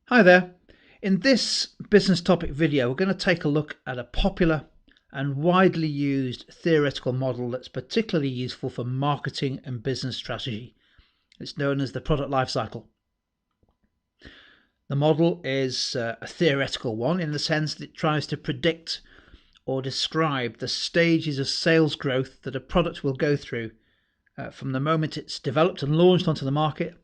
Hi there. In this business topic video, we're going to take a look at a popular and widely used theoretical model that's particularly useful for marketing and business strategy. It's known as the product life cycle. The model is a theoretical one in the sense that it tries to predict or describe the stages of sales growth that a product will go through from the moment it's developed and launched onto the market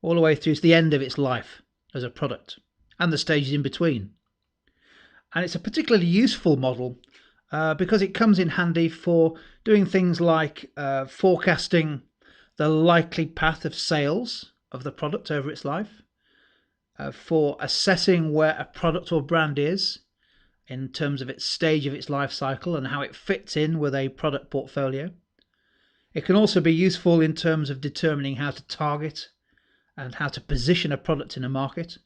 all the way through to the end of its life as a product, and the stages in between. And it's a particularly useful model because it comes in handy for doing things like forecasting the likely path of sales of the product over its life, for assessing where a product or brand is in terms of its stage of its life cycle and how it fits in with a product portfolio. It can also be useful in terms of determining how to target and how to position a product in a market.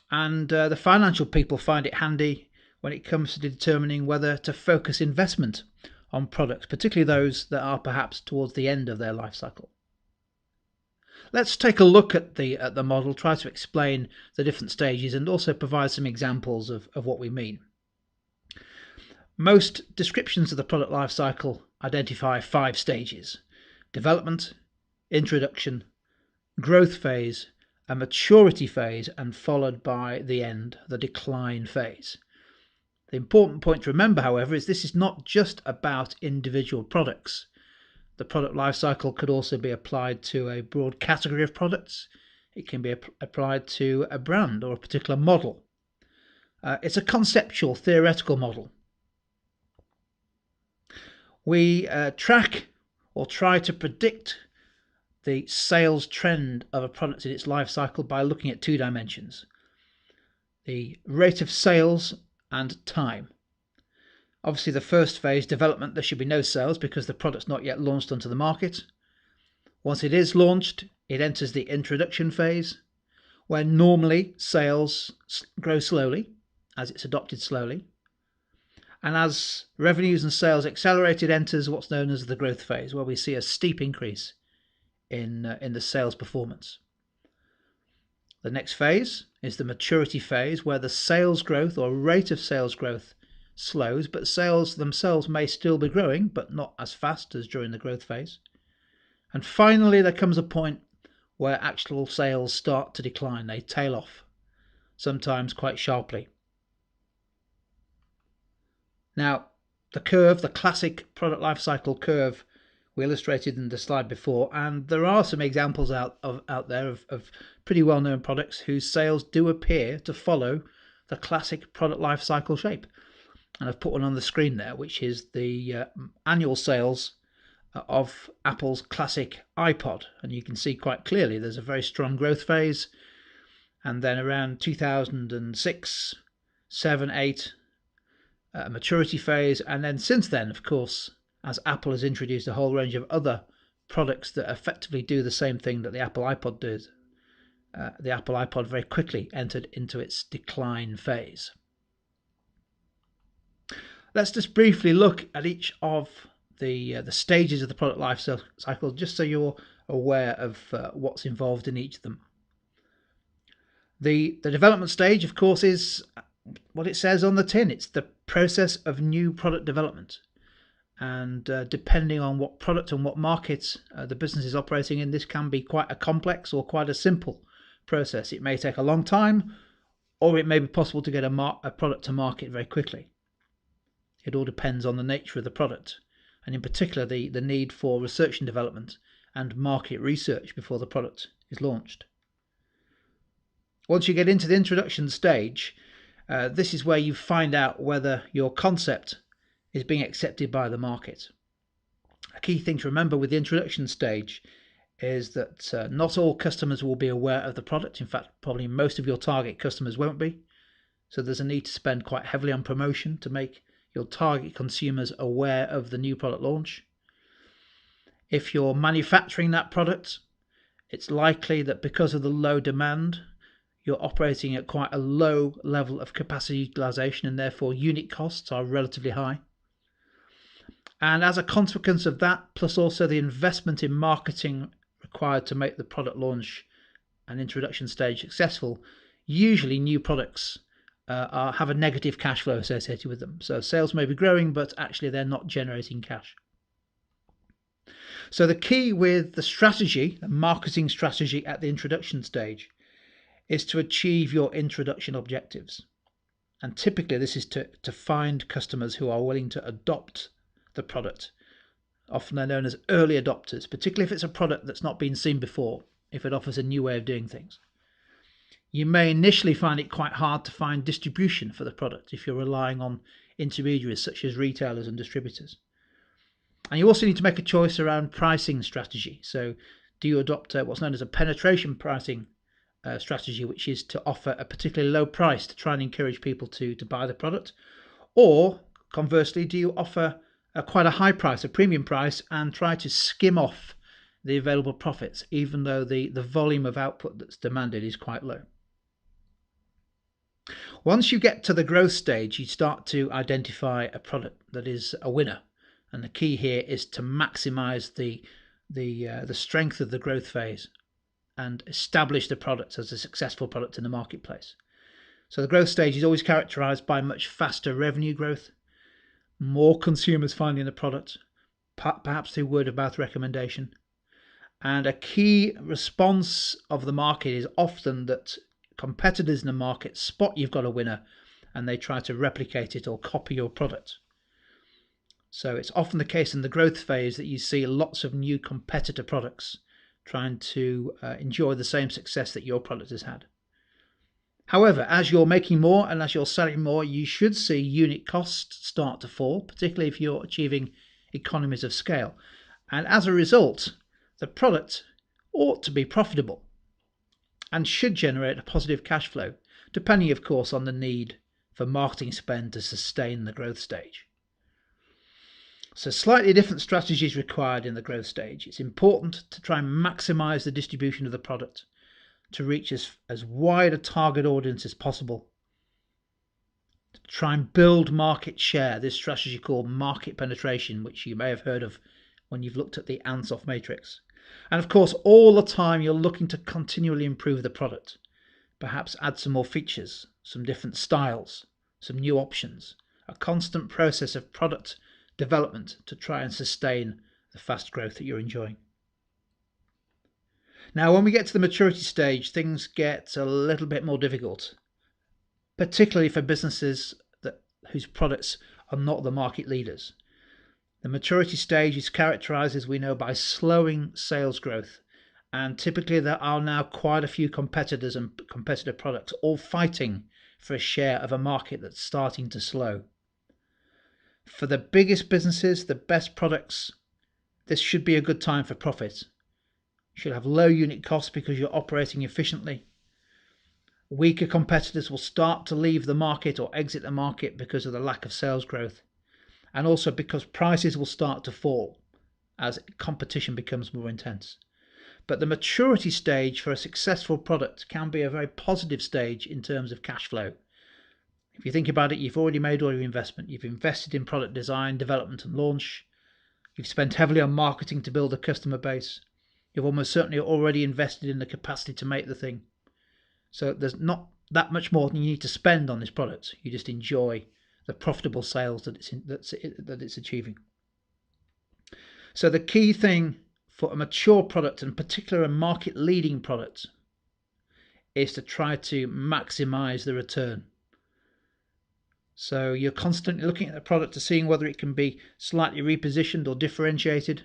And the financial people find it handy when it comes to determining whether to focus investment on products, particularly those that are perhaps towards the end of their life cycle. Let's take a look at the model, try to explain the different stages, and also provide some examples of what we mean. Most descriptions of the product life cycle identify 5 stages: development, introduction, growth phase, a maturity phase, and followed by the end, the decline phase. The important point to remember, however, is this is not just about individual products. The product life cycle could also be applied to a broad category of products. It can be applied to a brand or a particular model. It's a conceptual, theoretical model. We track or try to predict the sales trend of a product in its life cycle by looking at 2 dimensions: the rate of sales and time. Obviously, the first phase, development, there should be no sales because the product's not yet launched onto the market. Once it is launched, it enters the introduction phase, where normally sales grow slowly as it's adopted slowly. And as revenues and sales accelerate, it enters what's known as the growth phase, where we see a steep increase in the sales performance. The next phase is the maturity phase, where the sales growth or rate of sales growth slows, but sales themselves may still be growing, but not as fast as during the growth phase. And finally, there comes a point where actual sales start to decline. They tail off, sometimes quite sharply. Now, the curve, the classic product life cycle curve, we illustrated in the slide before, and there are some examples out there of pretty well-known products whose sales do appear to follow the classic product life cycle shape. And I've put one on the screen there, which is the annual sales of Apple's classic iPod. And you can see quite clearly there's a very strong growth phase, and then around 2006, 7, 8, a maturity phase, and then since then, of course, as Apple has introduced a whole range of other products that effectively do the same thing that the Apple iPod did, the Apple iPod very quickly entered into its decline phase. Let's just briefly look at each of the stages of the product life cycle, just so you're aware of what's involved in each of them. The development stage, of course, is what it says on the tin. It's the process of new product development. And depending on what product and what market the business is operating in, this can be quite a complex or quite a simple process. It may take a long time, or it may be possible to get a product to market very quickly. It all depends on the nature of the product, and in particular the need for research and development and market research before the product is launched. Once you get into the introduction stage, this is where you find out whether your concept is being accepted by the market. A key thing to remember with the introduction stage is that not all customers will be aware of the product. In fact, probably most of your target customers won't be. So there's a need to spend quite heavily on promotion to make your target consumers aware of the new product launch. If you're manufacturing that product, it's likely that because of the low demand, you're operating at quite a low level of capacity utilization, and therefore unit costs are relatively high. And as a consequence of that, plus also the investment in marketing required to make the product launch and introduction stage successful, usually new products have a negative cash flow associated with them. So sales may be growing, but actually they're not generating cash. So the key with the strategy, the marketing strategy at the introduction stage, is to achieve your introduction objectives. And typically this is to find customers who are willing to adopt the product. Often they're known as early adopters, particularly if it's a product that's not been seen before, if it offers a new way of doing things. You may initially find it quite hard to find distribution for the product if you're relying on intermediaries such as retailers and distributors. And you also need to make a choice around pricing strategy. So do you adopt what's known as a penetration pricing strategy, which is to offer a particularly low price to try and encourage people to buy the product? Or conversely, do you offer quite a high price, a premium price, and try to skim off the available profits, even though the volume of output that's demanded is quite low? Once you get to the growth stage, you start to identify a product that is a winner. And the key here is to maximize the strength of the growth phase and establish the product as a successful product in the marketplace. So the growth stage is always characterized by much faster revenue growth, more consumers finding the product, perhaps through word of mouth recommendation. And a key response of the market is often that competitors in the market spot you've got a winner and they try to replicate it or copy your product. So it's often the case in the growth phase that you see lots of new competitor products trying to enjoy the same success that your product has had. However, as you're making more and as you're selling more, you should see unit costs start to fall, particularly if you're achieving economies of scale. And as a result, the product ought to be profitable and should generate a positive cash flow, depending, of course, on the need for marketing spend to sustain the growth stage. So slightly different strategies required in the growth stage. It's important to try and maximize the distribution of the product to reach as wide a target audience as possible. To try and build market share, this strategy called market penetration, which you may have heard of when you've looked at the Ansoff matrix. And of course, all the time you're looking to continually improve the product, perhaps add some more features, some different styles, some new options, a constant process of product development to try and sustain the fast growth that you're enjoying. Now, when we get to the maturity stage, things get a little bit more difficult, particularly for businesses whose products are not the market leaders. The maturity stage is characterized, as we know, by slowing sales growth, and typically there are now quite a few competitors and competitor products all fighting for a share of a market that's starting to slow. For the biggest businesses, the best products, this should be a good time for profit. You should have low unit costs because you're operating efficiently. Weaker competitors will start to leave the market or exit the market because of the lack of sales growth, and also because prices will start to fall as competition becomes more intense. But the maturity stage for a successful product can be a very positive stage in terms of cash flow. If you think about it, you've already made all your investment. You've invested in product design, development and launch. You've spent heavily on marketing to build a customer base. You've almost certainly already invested in the capacity to make the thing. So there's not that much more than you need to spend on this product. You just enjoy the profitable sales that it's achieving. So the key thing for a mature product, and particularly a market leading product, is to try to maximize the return. So you're constantly looking at the product to seeing whether it can be slightly repositioned or differentiated.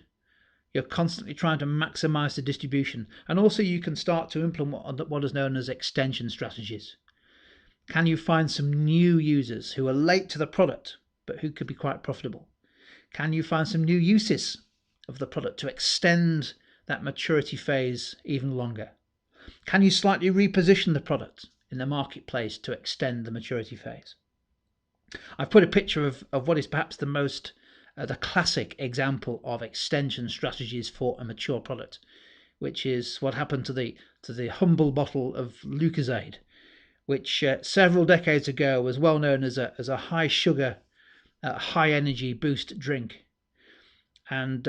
You're constantly trying to maximize the distribution, and also you can start to implement what is known as extension strategies. Can you find some new users who are late to the product but who could be quite profitable? Can you find some new uses of the product to extend that maturity phase even longer? Can you slightly reposition the product in the marketplace to extend the maturity phase? I've put a picture of what is perhaps the classic example of extension strategies for a mature product, which is what happened to the humble bottle of Lucozade, which several decades ago was well known as a high sugar, high energy boost drink. And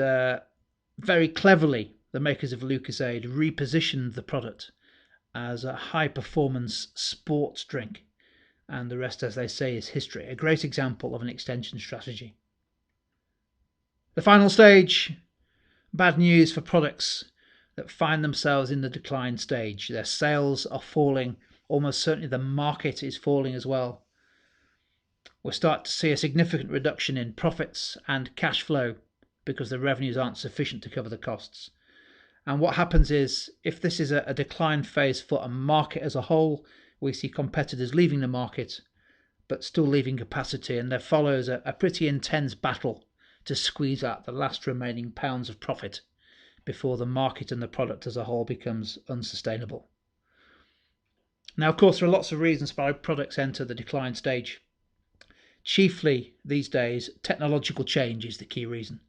very cleverly, the makers of Lucozade repositioned the product as a high-performance sports drink. And the rest, as they say, is history. A great example of an extension strategy. The final stage, bad news for products that find themselves in the decline stage. Their sales are falling. Almost certainly the market is falling as well. We'll start to see a significant reduction in profits and cash flow because the revenues aren't sufficient to cover the costs. And what happens is, if this is a decline phase for a market as a whole, we see competitors leaving the market, but still leaving capacity, and there follows a pretty intense battle to squeeze out the last remaining pounds of profit before the market and the product as a whole becomes unsustainable. Now, of course, there are lots of reasons why products enter the decline stage. Chiefly these days, technological change is the key reason.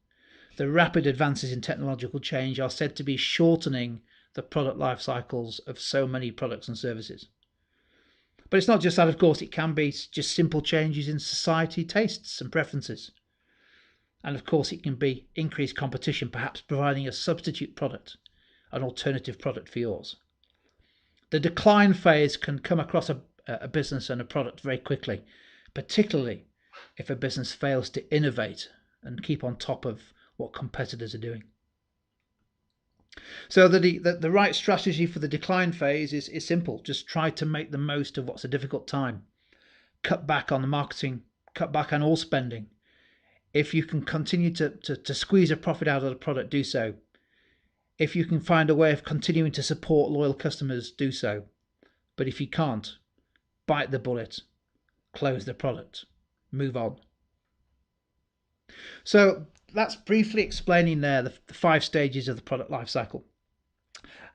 The rapid advances in technological change are said to be shortening the product life cycles of so many products and services. But it's not just that, of course. It can be just simple changes in society tastes and preferences. And of course, it can be increased competition, perhaps providing a substitute product, an alternative product for yours. The decline phase can come across a business and a product very quickly, particularly if a business fails to innovate and keep on top of what competitors are doing. So the right strategy for the decline phase is simple. Just try to make the most of what's a difficult time. Cut back on the marketing, cut back on all spending. If you can continue to squeeze a profit out of the product, do so. If you can find a way of continuing to support loyal customers, do so. But if you can't, bite the bullet, close the product, move on. So that's briefly explaining there the 5 stages of the product life cycle.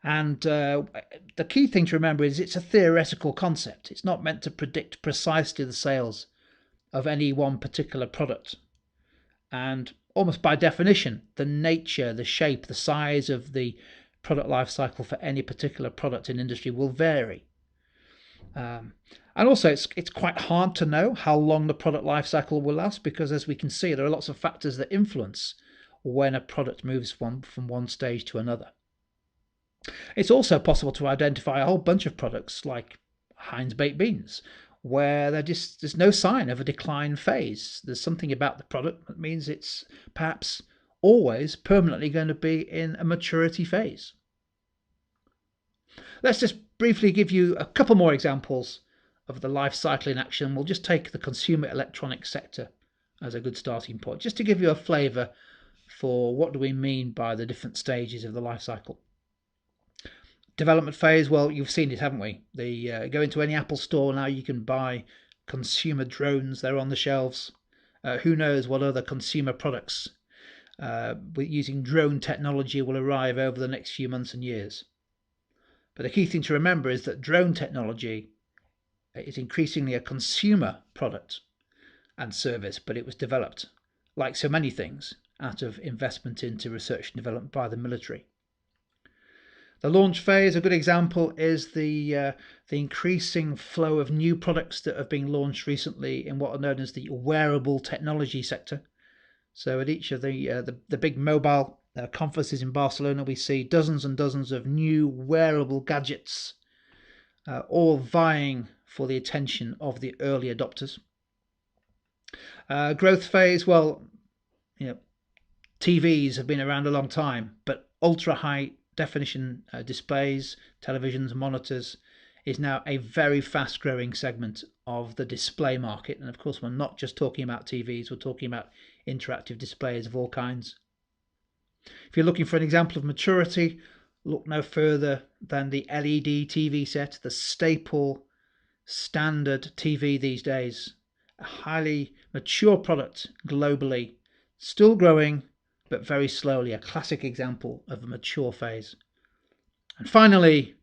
And the key thing to remember is it's a theoretical concept. It's not meant to predict precisely the sales of any one particular product. And almost by definition, the nature, the shape, the size of the product life cycle for any particular product in industry will vary. And also, it's quite hard to know how long the product life cycle will last, because as we can see, there are lots of factors that influence when a product moves from one stage to another. It's also possible to identify a whole bunch of products like Heinz baked beans, where there's no sign of a decline phase. There's something about the product that means it's perhaps always permanently going to be in a maturity phase. Let's just briefly give you a couple more examples of the life cycle in action. We'll just take the consumer electronics sector as a good starting point, just to give you a flavour for what do we mean by the different stages of the life cycle. Development phase, well, you've seen it, haven't we? Go into any Apple store now, you can buy consumer drones. They're on the shelves. Who knows what other consumer products using drone technology will arrive over the next few months and years. But the key thing to remember is that drone technology is increasingly a consumer product and service, but it was developed, like so many things, out of investment into research and development by the military. The launch phase, a good example, is the increasing flow of new products that have been launched recently in what are known as the wearable technology sector. So at each of the big mobile conferences in Barcelona, we see dozens and dozens of new wearable gadgets, all vying for the attention of the early adopters. Growth phase, well, TVs have been around a long time, but ultra high definition displays, televisions, monitors is now a very fast growing segment of the display market. And of course, we're not just talking about TVs, we're talking about interactive displays of all kinds. If you're looking for an example of maturity, look no further than the LED TV set, the staple standard TV these days. A highly mature product globally, still growing, but very slowly, a classic example of a mature phase. And finally,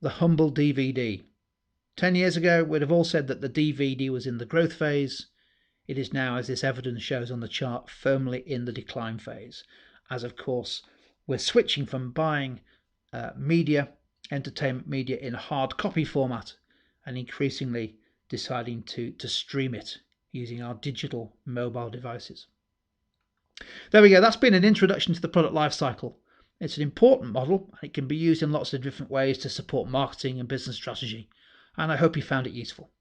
the humble DVD. 10 years ago, we'd have all said that the DVD was in the growth phase. It is now, as this evidence shows on the chart, firmly in the decline phase, as of course we're switching from buying entertainment media in hard copy format, and increasingly deciding to stream it using our digital mobile devices. There we go. That's been an introduction to the product life cycle. It's an important model, and it can be used in lots of different ways to support marketing and business strategy, and I hope you found it useful.